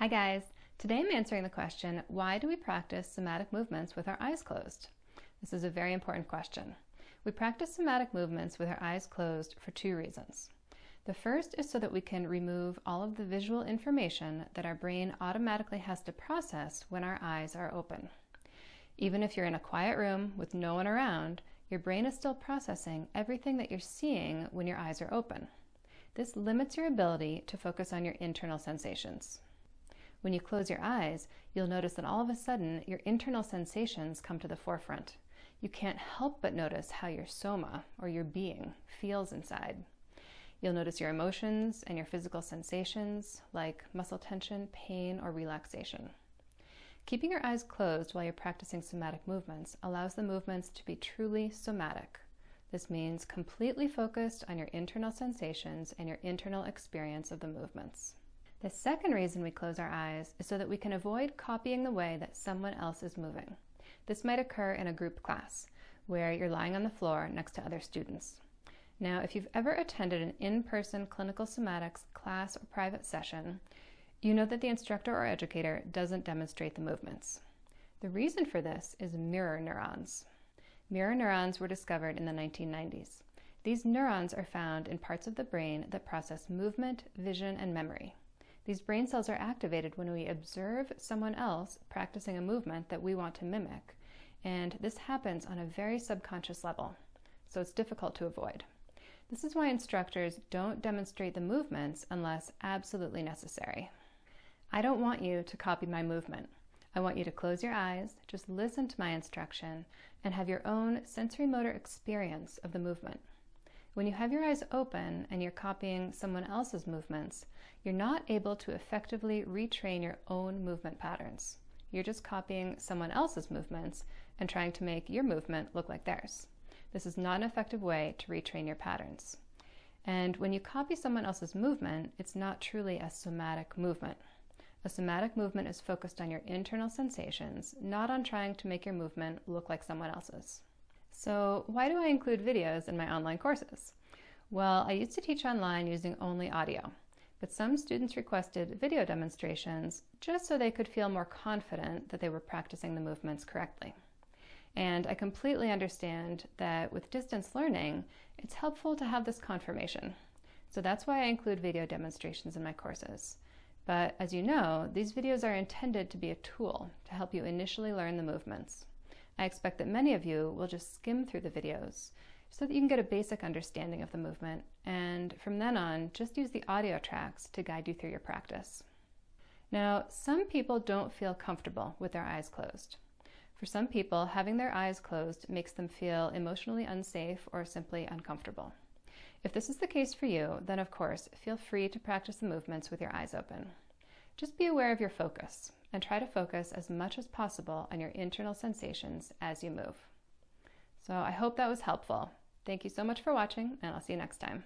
Hi guys! Today I'm answering the question, why do we practice somatic movements with our eyes closed? This is a very important question. We practice somatic movements with our eyes closed for two reasons. The first is so that we can remove all of the visual information that our brain automatically has to process when our eyes are open. Even if you're in a quiet room with no one around, your brain is still processing everything that you're seeing when your eyes are open. This limits your ability to focus on your internal sensations. When you close your eyes, you'll notice that all of a sudden your internal sensations come to the forefront. You can't help but notice how your soma, or your being, feels inside. You'll notice your emotions and your physical sensations, like muscle tension, pain, or relaxation. Keeping your eyes closed while you're practicing somatic movements allows the movements to be truly somatic. This means completely focused on your internal sensations and your internal experience of the movements. The second reason we close our eyes is so that we can avoid copying the way that someone else is moving. This might occur in a group class, where you're lying on the floor next to other students. Now, if you've ever attended an in-person clinical somatics class or private session, you know that the instructor or educator doesn't demonstrate the movements. The reason for this is mirror neurons. Mirror neurons were discovered in the 1990s. These neurons are found in parts of the brain that process movement, vision, and memory. These brain cells are activated when we observe someone else practicing a movement that we want to mimic, and this happens on a very subconscious level, so it's difficult to avoid. This is why instructors don't demonstrate the movements unless absolutely necessary. I don't want you to copy my movement. I want you to close your eyes, just listen to my instruction, and have your own sensory motor experience of the movement. When you have your eyes open and you're copying someone else's movements, you're not able to effectively retrain your own movement patterns. You're just copying someone else's movements and trying to make your movement look like theirs. This is not an effective way to retrain your patterns. And when you copy someone else's movement, it's not truly a somatic movement. A somatic movement is focused on your internal sensations, not on trying to make your movement look like someone else's. So why do I include videos in my online courses? Well, I used to teach online using only audio, but some students requested video demonstrations just so they could feel more confident that they were practicing the movements correctly. And I completely understand that with distance learning, it's helpful to have this confirmation. So that's why I include video demonstrations in my courses. But as you know, these videos are intended to be a tool to help you initially learn the movements. I expect that many of you will just skim through the videos so that you can get a basic understanding of the movement, and from then on, just use the audio tracks to guide you through your practice. Now, some people don't feel comfortable with their eyes closed. For some people, having their eyes closed makes them feel emotionally unsafe or simply uncomfortable. If this is the case for you, then of course, feel free to practice the movements with your eyes open. Just be aware of your focus and try to focus as much as possible on your internal sensations as you move. So I hope that was helpful. Thank you so much for watching, and I'll see you next time.